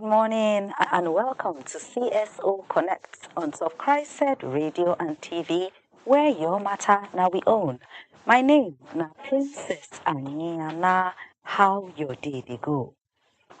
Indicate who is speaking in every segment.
Speaker 1: morning and welcome to CSO Connect on CHRICED Radio and TV, where your matter now we own. My name na Princess Anyana. How your day they go?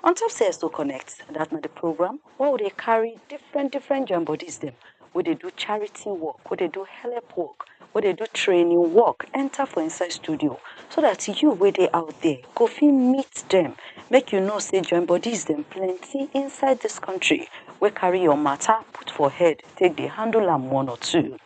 Speaker 1: On top CSO Connect, that's not the program where they carry different joint bodies them. Where they do charity work, where they do help work, where they do training work, enter for inside studio. So that you where they out there, go fit meet them. Make you know say joint bodies them plenty inside this country. Where carry your matter, put for head, take the handle and one or two.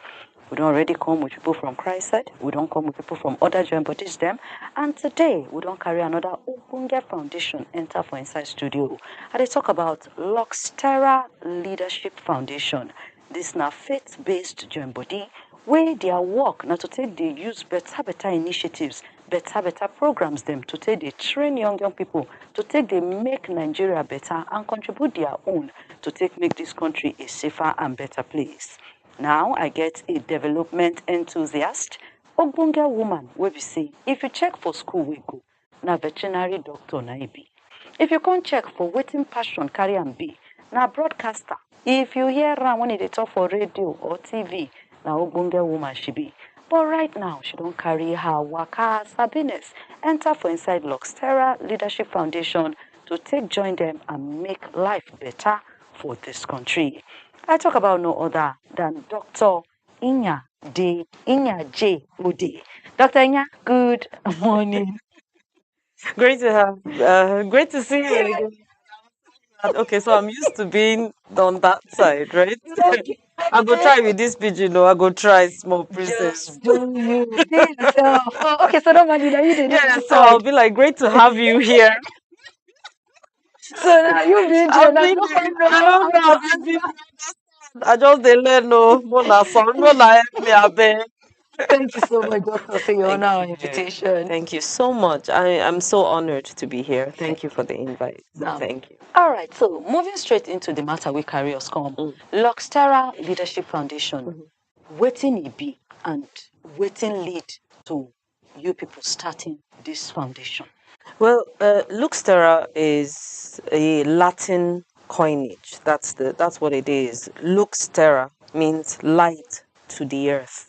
Speaker 1: We don't already come with people from CHRICED. We don't come with people from other joint bodies them. And today, we don't carry another Ogbonge Foundation enter for inside studio. And they talk about Lux Terra Leadership Foundation. This now faith-based joint body where their work now to take they use better initiatives, better programs them to take they train young people, to take they make Nigeria better and contribute their own to take make this country a safer and better place. Now I get a development enthusiast, Ogbonge woman, where we say, if you check for school, we go. Na veterinary doctor na be. If you can't check for waiting passion, carry and be. Na broadcaster. If you hear her when they talk for radio or TV, na Ogbonge woman she be. But right now, she don't carry her waka sabiness. Enter for inside Lux Terra Leadership Foundation to take join them and make life better for this country. I talk about no other than Dr. Inya J. Ode. Dr. Inya, good morning.
Speaker 2: Great to see you again. Okay, so I'm used to being on that side, right? I go try with this pigeon, I go try small princess.
Speaker 1: Just do you yourself. Oh, okay, so don't mind you. You did
Speaker 2: Yeah, so I'll be like, great to have you here.
Speaker 1: So now you been
Speaker 2: I've been, I've been, I just didn't learn no more na song, no na help me, I beg.
Speaker 1: Thank you so much, Doctor, for your honor and invitation.
Speaker 2: Thank you so much. I'm so honored to be here. Thank you for the invite. Thank you.
Speaker 1: All right, so moving straight into the matter we carry us come. Lux Terra Leadership Foundation, waiting it be and waiting lead to you people starting this foundation.
Speaker 2: Well, Lux Terra is a Latin coinage. That's what it is. Lux Terra means light to the earth.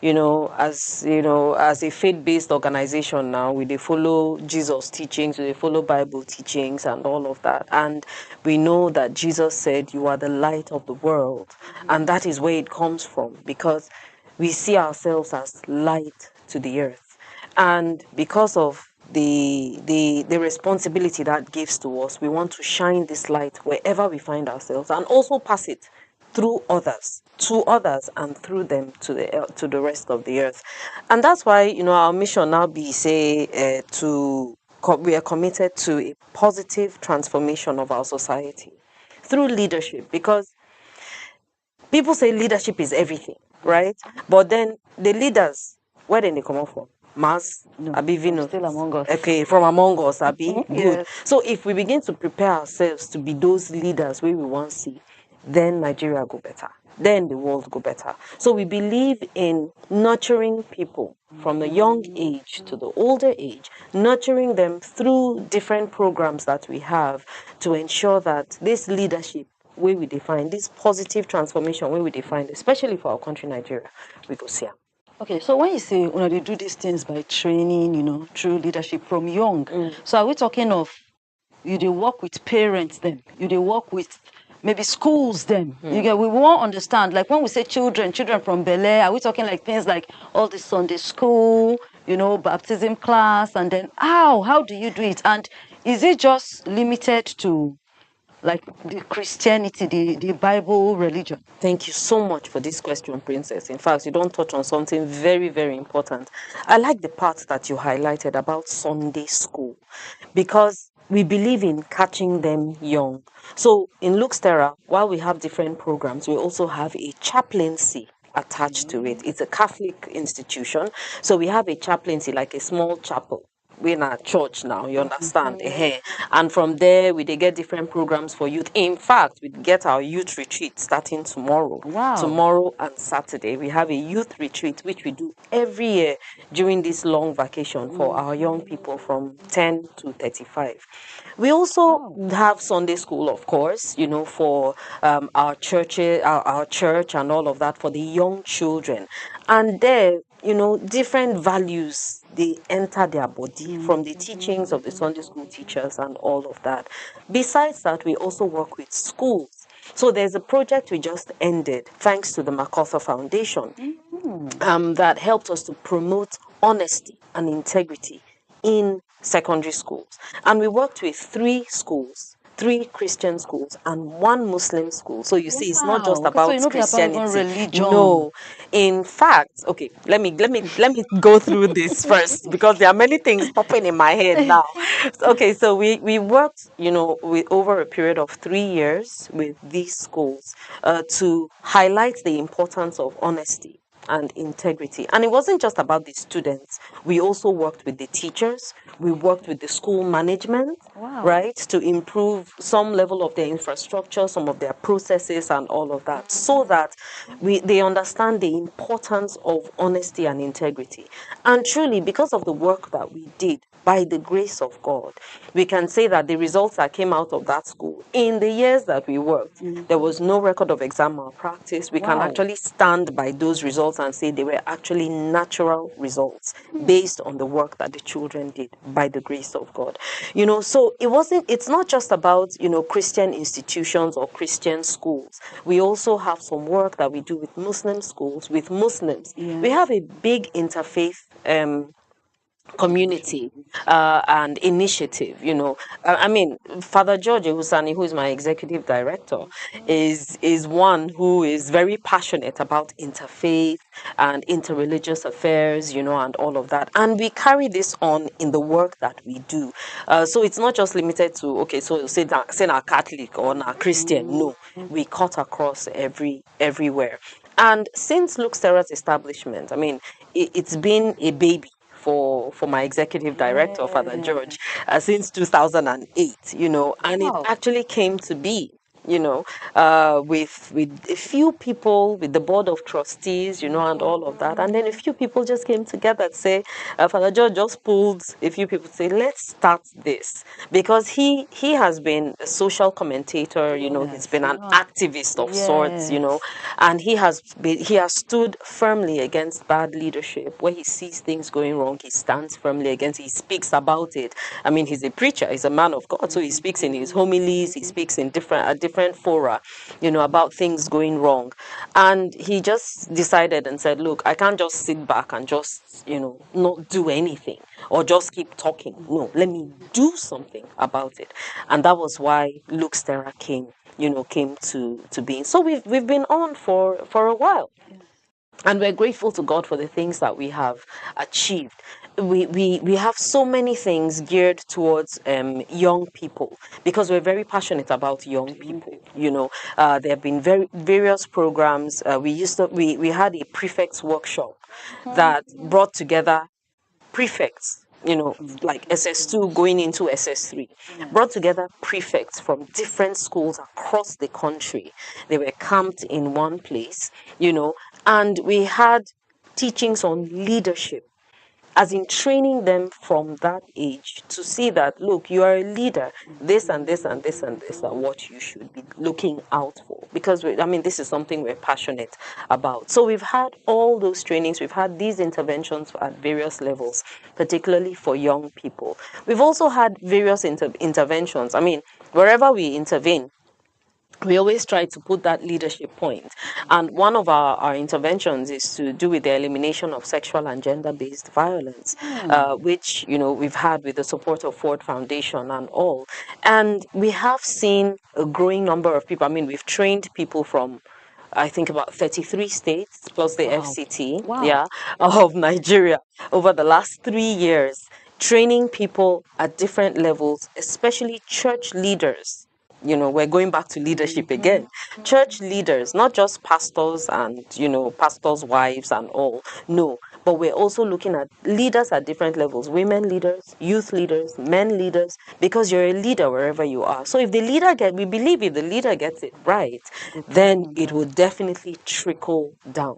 Speaker 2: As a faith-based organization now, they follow Jesus' teachings, they follow Bible teachings and all of that. And we know that Jesus said, "You are the light of the world." And that is where it comes from, because we see ourselves as light to the earth. And because of the responsibility that gives to us, we want to shine this light wherever we find ourselves and also pass it through others, to others, and through them to the rest of the earth. And that's why our mission now be we are committed to a positive transformation of our society through leadership, because people say leadership is everything, right? But then the leaders, where did they come up from? Mass, Abi Venus.
Speaker 1: Still among us.
Speaker 2: Okay, from among us, Abi. Good.
Speaker 1: Yes.
Speaker 2: So if we begin to prepare ourselves to be those leaders where we want to see, then Nigeria go better. Then the world go better. So we believe in nurturing people from the young age to the older age, nurturing them through different programs that we have to ensure that this leadership where we define, this positive transformation where we define, especially for our country, Nigeria, we go see.
Speaker 1: Okay, so when you say they do these things by training, through leadership from young, so are we talking of they work with parents then? They work with maybe schools then? We won't understand, like when we say children from Bel Air, are we talking like things like all the Sunday school, baptism class, and then how do you do it? And is it just limited to like the Christianity, the Bible religion?
Speaker 2: Thank you so much for this question, Princess. In fact, you don't touch on something very, very important. I like the part that you highlighted about Sunday school, because we believe in catching them young. So in Lux Terra, while we have different programs, we also have a chaplaincy attached to it. It's a Catholic institution. So we have a chaplaincy, like a small chapel, we're in our church now, you understand? And from there, we they get different programs for youth. In fact, we get our youth retreat starting tomorrow.
Speaker 1: Wow.
Speaker 2: Tomorrow and Saturday, we have a youth retreat, which we do every year during this long vacation for our young people from 10 to 35. We also have Sunday school, of course, you know, for our churches, our church and all of that for the young children. And there, you know, different values, they enter their body from the teachings of the Sunday school teachers and all of that. Besides that, we also work with schools. So there's a project we just ended, thanks to the MacArthur Foundation, that helped us to promote honesty and integrity in secondary schools. And we worked with 3 schools, 3 Christian schools and 1 Muslim school. So you see, it's not just
Speaker 1: Wow. Okay, so
Speaker 2: about
Speaker 1: you know, be about even
Speaker 2: Christianity.
Speaker 1: religion.
Speaker 2: No, in fact, okay, let me go through this first, because there are many things popping in my head now. Okay, so we worked, you know, with over a period of 3 years with these schools to highlight the importance of honesty and integrity. And it wasn't just about the students. We also worked with the teachers. We worked with the school management,
Speaker 1: Wow.
Speaker 2: right, to improve some level of their infrastructure, some of their processes and all of that, so that they understand the importance of honesty and integrity. And truly, because of the work that we did, by the grace of God, we can say that the results that came out of that school in the years that we worked, there was no record of exam malpractice. We can
Speaker 1: Wow.
Speaker 2: actually stand by those results and say they were actually natural results based on the work that the children did by the grace of God. You know, so it's not just about, you know, Christian institutions or Christian schools. We also have some work that we do with Muslim schools, with Muslims. We have a big interfaith community and initiative, you know. I mean, Father George Husani, who is my executive director, is one who is very passionate about interfaith and interreligious affairs, you know, and all of that. And we carry this on in the work that we do. So it's not just limited to, okay, so say now Catholic or now Christian. No, we cut across everywhere. And since Lux Terra's establishment, I mean, it's been a baby for my executive director, Father George, since 2008, you know, and it actually came to be, you know, with a few people, with the board of trustees, you know, and all of that. And then a few people just came together to say, Father George just pulled a few people to say, let's start this. Because he has been a social commentator, you know, he's been an activist of sorts, you know, and he has stood firmly against bad leadership. Where he sees things going wrong, he stands firmly against it. He speaks about it. I mean, he's a preacher, he's a man of God, so he speaks in his homilies, he speaks in different fora, you know, about things going wrong. And he just decided and said, look, I can't just sit back and just, you know, not do anything or just keep talking. No, let me do something about it. And that was why Lux Terra came to being. So we've been on for a while. And we're grateful to God for the things that we have achieved. We have so many things geared towards young people, because we're very passionate about young people. You know, there have been various programs. We had a prefects workshop that brought together prefects, you know, like SS2 going into SS3, brought together prefects from different schools across the country. They were camped in one place, you know, and we had teachings on leadership, as in training them from that age to see that, look, you are a leader, this and this and this and this are what you should be looking out for. Because, this is something we're passionate about. So we've had all those trainings, we've had these interventions at various levels, particularly for young people. We've also had various interventions. Wherever we intervene, we always try to put that leadership point. And one of our interventions is to do with the elimination of sexual and gender-based violence, which, you know, we've had with the support of Ford Foundation and all. And we have seen a growing number of people. We've trained people from, I think, about 33 states plus the FCT, of Nigeria over the last 3 years, training people at different levels, especially church leaders. You know, we're going back to leadership again. Church leaders, not just pastors and, you know, pastors' wives and all. No, but but we're also looking at leaders at different levels, women leaders, youth leaders, men leaders, because you're a leader wherever you are. So if the leader we believe if the leader gets it right, then it will definitely trickle down.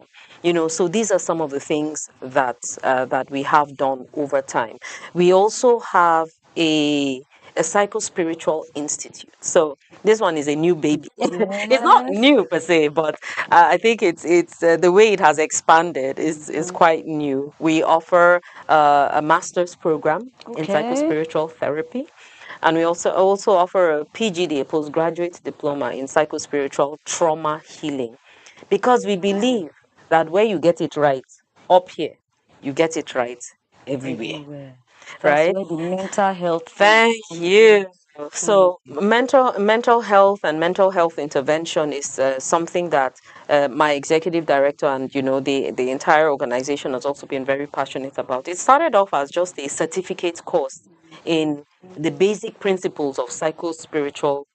Speaker 2: So these are some of the things that we have done over time. We also have a psycho-spiritual institute. So this one is a new baby. It's not new per se, but I think it's the way it has expanded is quite new. We offer a master's program in psycho-spiritual therapy. And we also offer a PGD, a postgraduate diploma in psycho-spiritual trauma healing, because we believe that where you get it right up here, you get it right everywhere.
Speaker 1: That's
Speaker 2: Right?
Speaker 1: where the mental health.
Speaker 2: Thank you. So mental health and mental health intervention is something that my executive director and the entire organization has also been very passionate about. It started off as just a certificate course in the basic principles of psycho-spiritual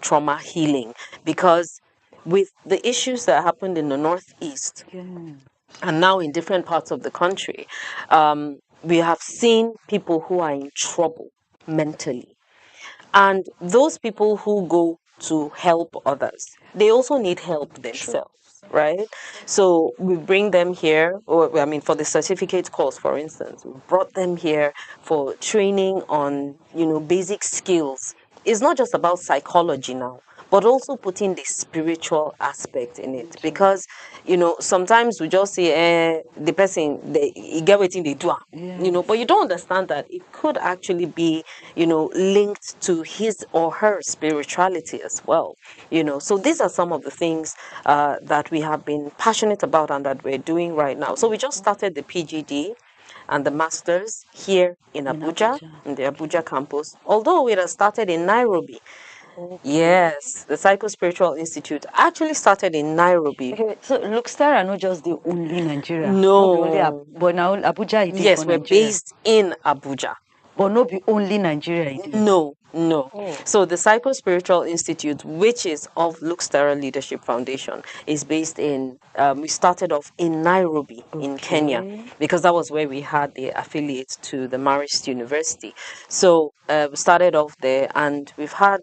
Speaker 2: trauma healing, because with the issues that happened in the Northeast and now in different parts of the country, we have seen people who are in trouble mentally. And those people who go to help others, they also need help themselves, right? So we bring them here, or I mean, for the certificate course, for instance, we brought them here for training on, basic skills. It's not just about psychology now, but also putting the spiritual aspect in it, because sometimes we just say the person they get waiting they do but you don't understand that it could actually be linked to his or her spirituality as well. So these are some of the things that we have been passionate about and that we're doing right now. So we just started the PGD and the masters here in Abuja, in the Abuja campus, although it has started in Nairobi. Yes, the Psycho-Spiritual Institute actually started in Nairobi.
Speaker 1: Okay, so Lux Terra not just the only Nigeria.
Speaker 2: No.
Speaker 1: Not be only but now Abuja it is
Speaker 2: Yes,
Speaker 1: for
Speaker 2: we're
Speaker 1: Nigeria.
Speaker 2: based in Abuja.
Speaker 1: But not be only Nigeria it is.
Speaker 2: No.
Speaker 1: Oh.
Speaker 2: So the Psycho-Spiritual Institute, which is of Lux Terra Leadership Foundation, is based in, we started off in Nairobi, in Kenya, because that was where we had the affiliate to the Marist University. So we started off there, and we've had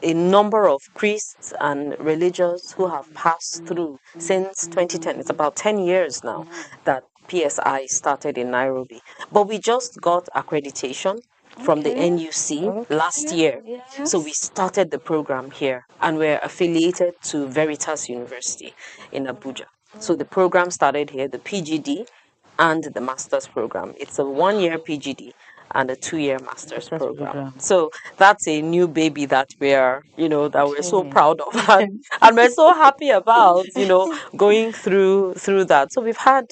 Speaker 2: a number of priests and religious who have passed through since 2010. It's about 10 years now that PSI started in Nairobi. But we just got accreditation from the NUC last year. So we started the program here, and we're affiliated to Veritas University in Abuja. So the program started here, the PGD and the master's program. It's a 1-year PGD and a 2-year master's program. So that's a new baby that we're so proud of and we're so happy about, going through that. So we've had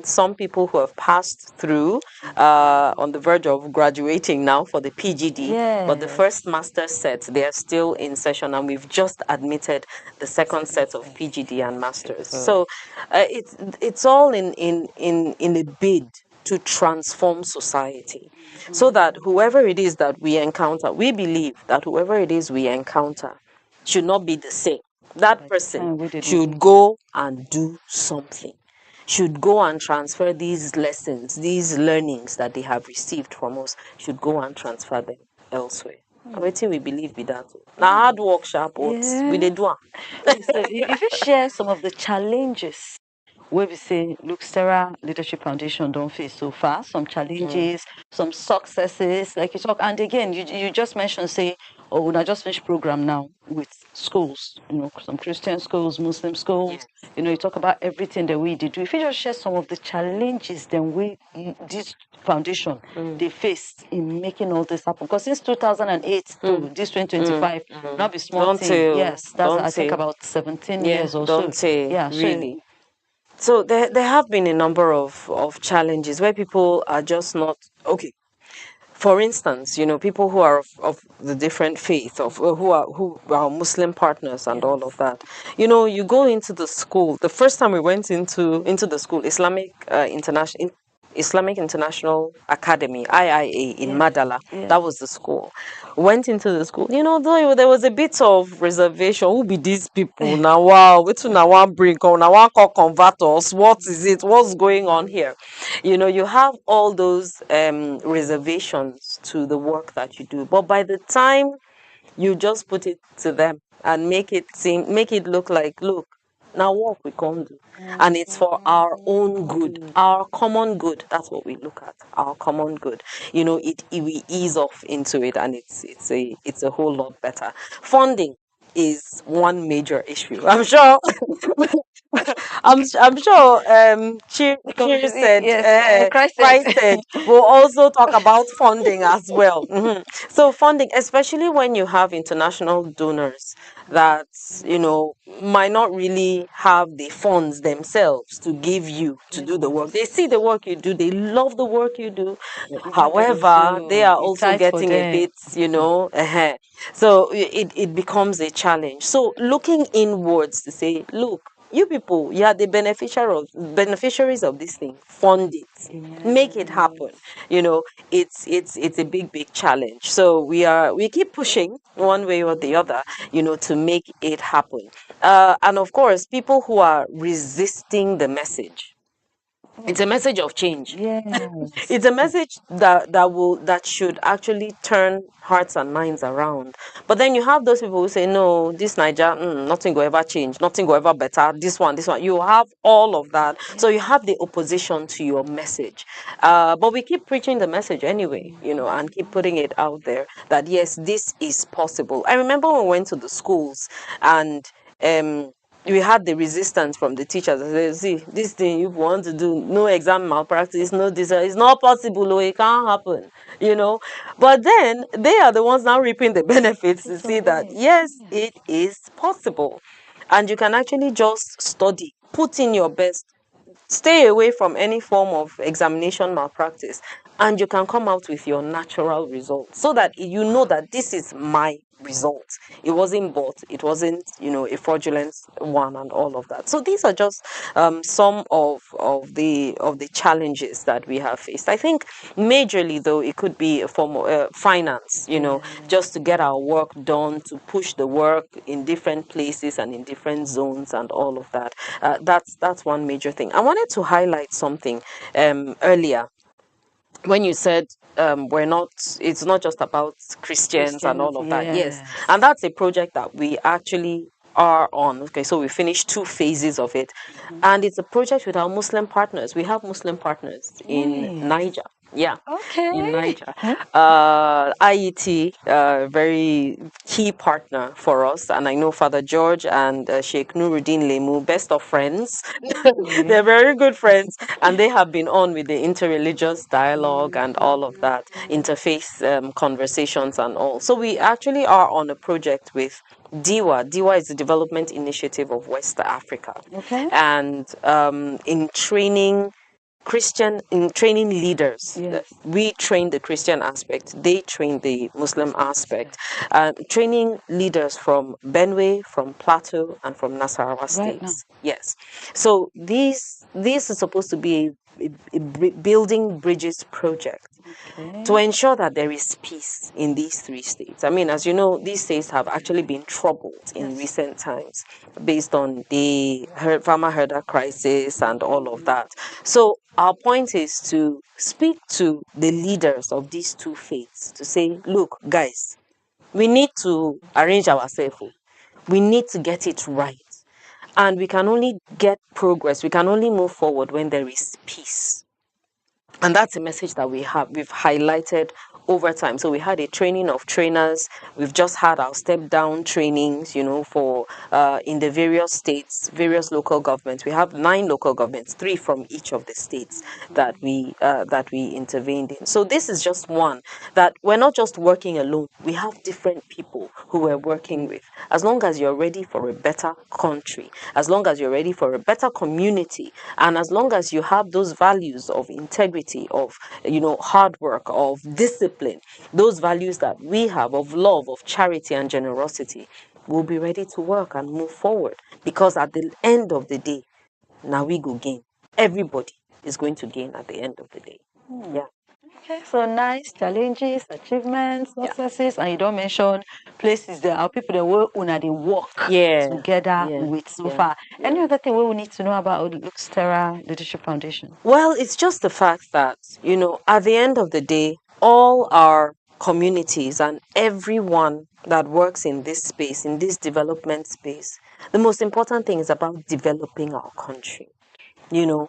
Speaker 2: some people who have passed through on the verge of graduating now for the PGD, but the first master's set, they are still in session, and we've just admitted the second set of PGD and masters. So it's all in a bid to transform society, so that whoever it is that we encounter, we believe that whoever it is we encounter should not be the same. That person should go and do something, should go and transfer these lessons, these learnings that they have received from us, should go and transfer them elsewhere. Everything we believe be that. Now hard work, sharp works, we dey do am.
Speaker 1: So if you share some of the challenges where we say Lux Terra Leadership Foundation don't face so far, some challenges, some successes, like you talk, and again, you just mentioned, say, oh, when I just finished program now with schools, some Christian schools, Muslim schools, you talk about everything that we did. If you just share some of the challenges then this foundation they faced in making all this happen, because since 2008 to this 2025, not be small thing. Yes, that's I think about 17 years or so.
Speaker 2: Yeah, really. So there have been a number of challenges where people are just not okay. For instance, people who are of the different faith, who are Muslim partners and all of that. You go into the school. The first time we went into the school, Islamic Islamic International Academy, IIA, in Madala. That was the school. Went into the school. Though there was a bit of reservation. Who be these people now? Wow, which now one bring on now one call converters. What is it? What's going on here? You have all those reservations to the work that you do. But by the time you just put it to them and make it look like, look, now work we can't do. And it's for our own good, our common good. That's what we look at, our common good. We ease off into it, and it's a whole lot better. Funding is one major issue. I'm sure. I'm sure. Chiri said,
Speaker 1: Yes,
Speaker 2: Christ said, we'll also talk about funding as well. So funding, especially when you have international donors that might not really have the funds themselves to give you to do the work. They see the work you do, they love the work you do. However, they are also getting a bit, so it becomes a challenge. So looking inwards to say, look, you people, you are the beneficiaries of this thing. Fund it, make it happen. It's a big challenge. So we keep pushing one way or the other, to make it happen. And of course, people who are resisting the message. It's a message of change. It's a message that should actually turn hearts and minds around. But then you have those people who say, no, this Niger, nothing will ever change, nothing will ever better. This one. You have all of that. So you have the opposition to your message. But we keep preaching the message anyway, and keep putting it out there that yes, this is possible. I remember when we went to the schools and we had the resistance from the teachers. They said, see, this thing you want to do, no exam malpractice, no this, it's not possible, it can't happen, But then they are the ones now reaping the benefits to see that, yes, it is possible. And you can actually just study, put in your best, stay away from any form of examination malpractice, and you can come out with your natural results so that you know that this is my result. It wasn't bought, it wasn't, a fraudulent one, and all of that. So these are just some of the challenges that we have faced. I think majorly though it could be a form of finance, just to get our work done, to push the work in different places and in different zones and all of that. That's one major thing. I wanted to highlight something earlier when you said it's not just about Christians and all of that. Yes. And that's a project that we actually are on. Okay, so we finished 2 phases of it. And it's a project with our Muslim partners. We have Muslim partners in Niger. Yeah.
Speaker 1: Okay.
Speaker 2: In Niger. IET, very key partner for us. And I know Father George and Sheikh Nuruddin Lemu, best of friends. They're very good friends. And they have been on with the interreligious dialogue and all of that, interfaith conversations and all. So we actually are on a project with DIWA. DIWA is the Development Initiative of West Africa.
Speaker 1: Okay.
Speaker 2: And in training leaders. We train the Christian aspect, they train the Muslim aspect. Training leaders from Benue, from Plateau, and from Nasarawa states. Yes. So this is supposed to be a building bridges project to ensure that there is peace in these 3 states. I mean, as you know, these states have actually been troubled in recent times based on the farmer herder crisis and all of that. So our point is to speak to the leaders of these 2 faiths to say, look, guys, we need to arrange ourselves. We need to get it right. And we can only get progress, we can only move forward when there is peace. And that's a message that we've highlighted over time. So we had a training of trainers. We've just had our step down trainings, for in the various states, various local governments. We have 9 local governments, 3 from each of the states that we intervened in. So this is just one that we're not just working alone. We have different people who we're working with. As long as you're ready for a better country, as long as you're ready for a better community, and as long as you have those values of integrity, of hard work, of discipline, those values that we have of love, of charity and generosity, we'll be ready to work and move forward. Because at the end of the day, now we go gain. Everybody is going to gain at the end of the day. Yeah.
Speaker 1: Okay, so nice challenges, achievements,
Speaker 2: Yeah.
Speaker 1: successes, and you don't mention places there are people that will una they work
Speaker 2: Yeah.
Speaker 1: together
Speaker 2: Yeah.
Speaker 1: with so
Speaker 2: Yeah.
Speaker 1: far. Any other thing we need to know about Lux Terra Leadership Foundation?
Speaker 2: Well, it's just the fact that, at the end of the day, all our communities and everyone that works in this space, in this development space, the most important thing is about developing our country. you know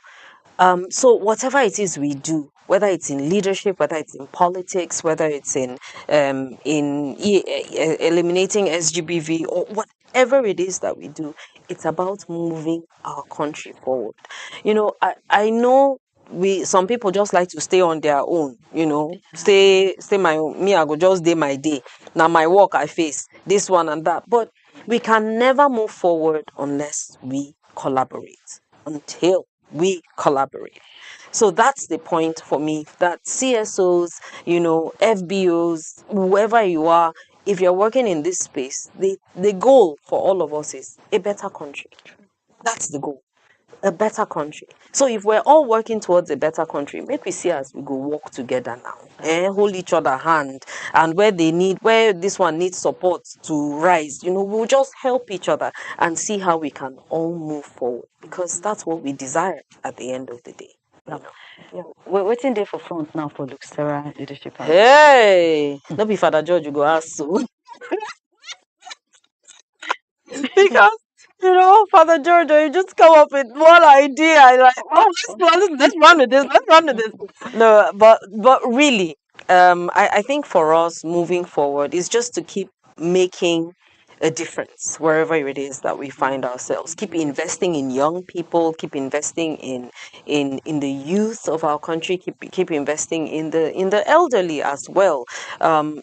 Speaker 2: so whatever it is we do, whether it's in leadership, whether it's in politics, whether it's in eliminating SGBV, or whatever it is that we do, it's about moving our country forward. I know some people just like to stay on their own, stay my own. Me, I go just day my day. Now my work I face this one and that. But we can never move forward unless we collaborate. Until we collaborate. So that's the point for me, that CSOs, FBOs, whoever you are, if you're working in this space, the goal for all of us is a better country. That's the goal. A better country. So if we're all working towards a better country, make we see as we go work together now. Hold each other hand, and where this one needs support to rise, we'll just help each other and see how we can all move forward, because that's what we desire at the end of the day.
Speaker 1: Yeah. We're waiting there for front now for Lux Terra Leadership Foundation.
Speaker 2: Hey, not be Father George you go ask so. Because Father George, you just come up with one idea and like, oh, let's run with this, let's run with this. No, but really, I think for us moving forward is just to keep making a difference wherever it is that we find ourselves. Keep investing in young people, keep investing in the youth of our country, keep investing in the elderly as well,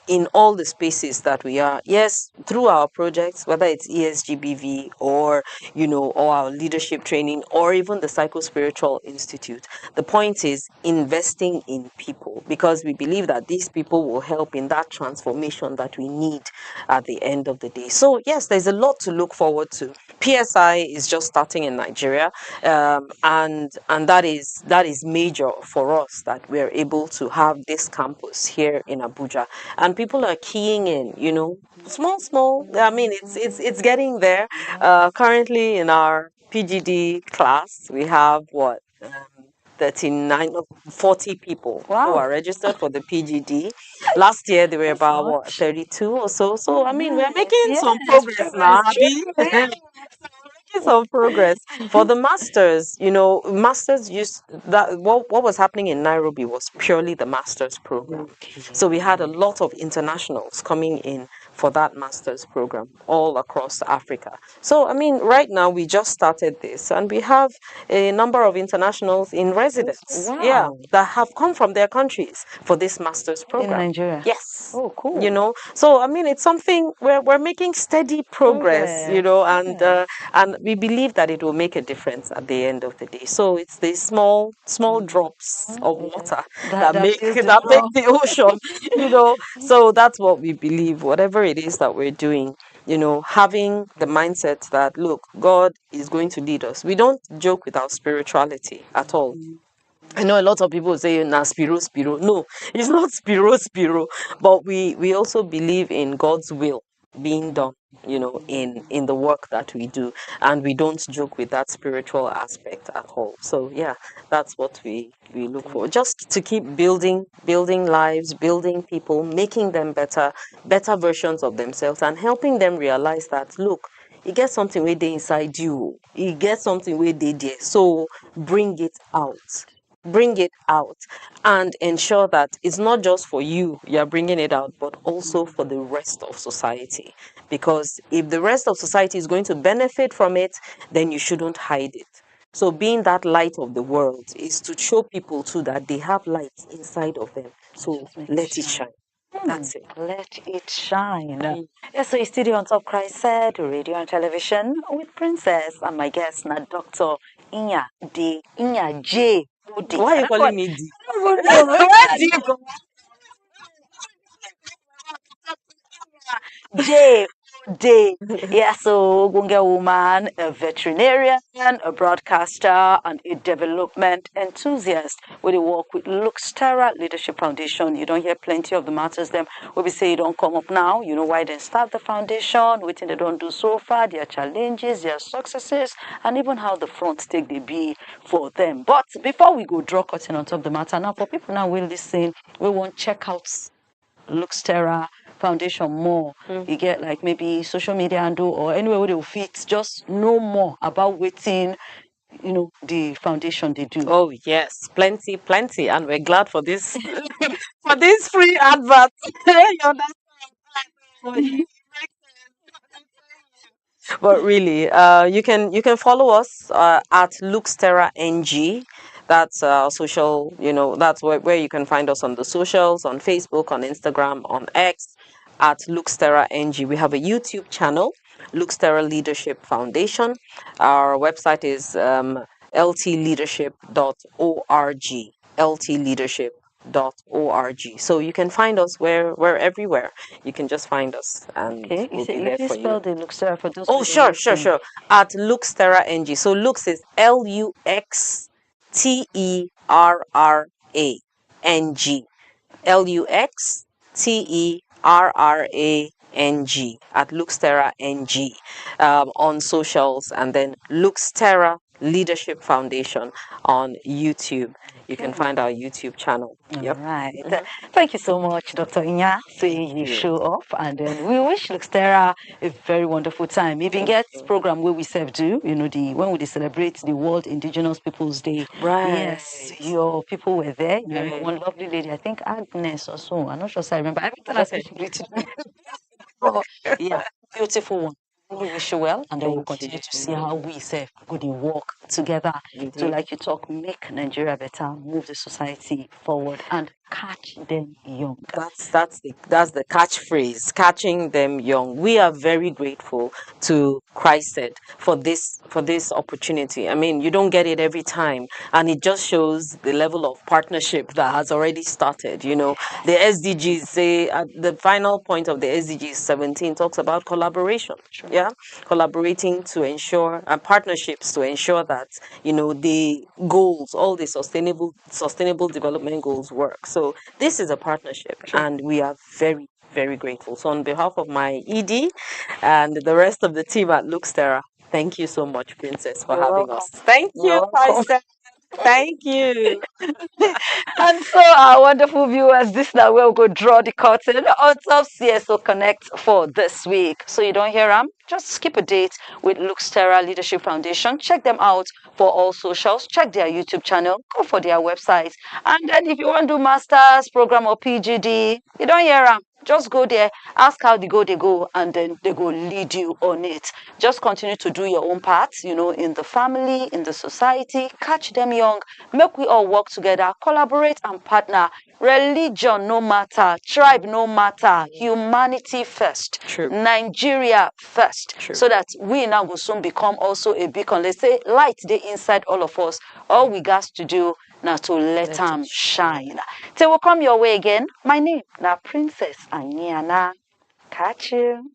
Speaker 2: in all the spaces that we are. Yes, through our projects, whether it's ESGBV or our leadership training, or even the Psycho-Spiritual Institute. The point is investing in people, because we believe that these people will help in that transformation that we need at the end of the day. So yes, there's a lot to look forward to. PSI is just starting in Nigeria, and that is major for us, that we're able to have this campus here in Abuja, and people are keying in. Small. I mean, it's getting there. Currently in our PGD class, we have what? 39 or 40 people who are registered for the PGD. Last year they were about what, 32 or so. So I mean, we're making some progress now, Abby. Making some progress. For the masters, masters used that what was happening in Nairobi was purely the masters program. So we had a lot of internationals coming in for that master's program all across Africa. So, I mean, right now we just started this, and we have a number of internationals in residence, yeah, that have come from their countries for this master's program.
Speaker 1: In Nigeria?
Speaker 2: Yes.
Speaker 1: Oh, cool.
Speaker 2: So I mean, it's something where we're making steady progress, and we believe that it will make a difference at the end of the day. So it's the small drops of water that make the ocean, So that's what we believe. Whatever it is that we're doing, having the mindset that, look, God is going to lead us. We don't joke with our spirituality at all. I know a lot of people say, nah, spiro. No, it's not spiro. But we also believe in God's will being done, in the work that we do. And we don't joke with that spiritual aspect at all. So yeah, that's what we look for. Just to keep building lives, building people, making them better versions of themselves, and helping them realize that, look, you get something where they inside you. You get something where they there. So bring it out. Bring it out, and ensure that it's not just for you're bringing it out, but also for the rest of society. Because if the rest of society is going to benefit from it, then you shouldn't hide it. So being that light of the world is to show people too that they have light inside of them. So let it shine. That's it.
Speaker 1: Let it shine. Yes, so it's still on Top CHRICED Radio and Television with Princess and my guest, now Dr. Inya J. Udi.
Speaker 2: Why are you calling me D?
Speaker 1: Where do you go? J. day. Yeah, so Gunga woman, a veterinarian, a broadcaster, and a development enthusiast. Where they work with Lux Terra Leadership Foundation. You don't hear plenty of the matters them where we say you don't come up now. You know why they start the foundation, what they don't do so far, their challenges, their successes, and even how the front take they be for them. But before we go draw cutting on top of the matter, now for people now will listen, we want check out Lux Terra Foundation more. You get like maybe social media and do or anywhere where they'll fit. Just know more about waiting, the foundation they do.
Speaker 2: Oh yes, plenty, plenty, and we're glad for this for this free advert. You understand? But really, you can follow us at Luxterra NG. That's social, that's where you can find us on the socials, on Facebook, on Instagram, on X, at Luxterra NG. We have a YouTube channel, Luxterra Leadership Foundation. Our website is ltleadership.org. ltleadership.org. So you can find us we're everywhere. You can just find us and
Speaker 1: Okay,
Speaker 2: we'll be
Speaker 1: you
Speaker 2: there
Speaker 1: please
Speaker 2: for you.
Speaker 1: spell the Lux Terra for those
Speaker 2: Oh,
Speaker 1: who don't
Speaker 2: sure,
Speaker 1: listen.
Speaker 2: At Lux Terra NG. So Lux is LuxTerraNG. LuxTerraNG at Lux Terra NG on socials, and then Lux Terra Leadership Foundation on YouTube. You can
Speaker 1: Okay.
Speaker 2: find our YouTube channel.
Speaker 1: All
Speaker 2: Yep.
Speaker 1: right. Thank you so much, Dr. Inya. Say you
Speaker 2: you.
Speaker 1: show up, and then we wish Luxterra a very wonderful time. Even
Speaker 2: Thank
Speaker 1: get
Speaker 2: you.
Speaker 1: program where we serve do, when we celebrate the World Indigenous Peoples Day.
Speaker 2: Right.
Speaker 1: Yes, your people were there. You remember
Speaker 2: Right.
Speaker 1: one lovely lady, I think Agnes or so. I'm not sure. So I remember every time I
Speaker 2: Okay.
Speaker 1: speak British. Oh, yeah, beautiful one. We wish you well, and then we'll
Speaker 2: Thank
Speaker 1: continue
Speaker 2: you.
Speaker 1: to see how we say good work together to,
Speaker 2: Indeed.
Speaker 1: like you talk, make Nigeria better, move the society forward, and catch them young.
Speaker 2: That's the catchphrase, catching them young. We are very grateful to CHRICED for this opportunity. I mean, you don't get it every time, and it just shows the level of partnership that has already started. The SDGs say at the final point of the SDGs 17 talks about collaboration.
Speaker 1: Sure.
Speaker 2: Yeah, collaborating to ensure and partnerships to ensure that the goals, all the sustainable development goals work. So this is a partnership,
Speaker 1: Sure.
Speaker 2: and we are very, very grateful. So on behalf of my ED and the rest of the team at Luxterra, thank you so much, Princess, for
Speaker 1: You're
Speaker 2: having
Speaker 1: welcome.
Speaker 2: us. Thank
Speaker 1: You're
Speaker 2: you,
Speaker 1: welcome.
Speaker 2: Princess. Thank you.
Speaker 1: And so, our wonderful viewers, this is now where we go draw the curtain on top CSO Connect for this week. So you don't hear them, just skip a date with Lux Terra Leadership Foundation. Check them out for all socials. Check their YouTube channel. Go for their website. And then if you want to do master's program or PGD, you don't hear them. Just go there, ask how they go, and then they go lead you on it. Just continue to do your own part, in the family, in the society. Catch them young. Make we all work together, collaborate and partner. Religion no matter, tribe no matter, humanity first,
Speaker 2: True.
Speaker 1: Nigeria first.
Speaker 2: True.
Speaker 1: So that we now will soon become also a beacon. Let's say light they inside all of us. All we got to do now to let them shine. Till we come your way again. My name now Princess Aniana. Catch you.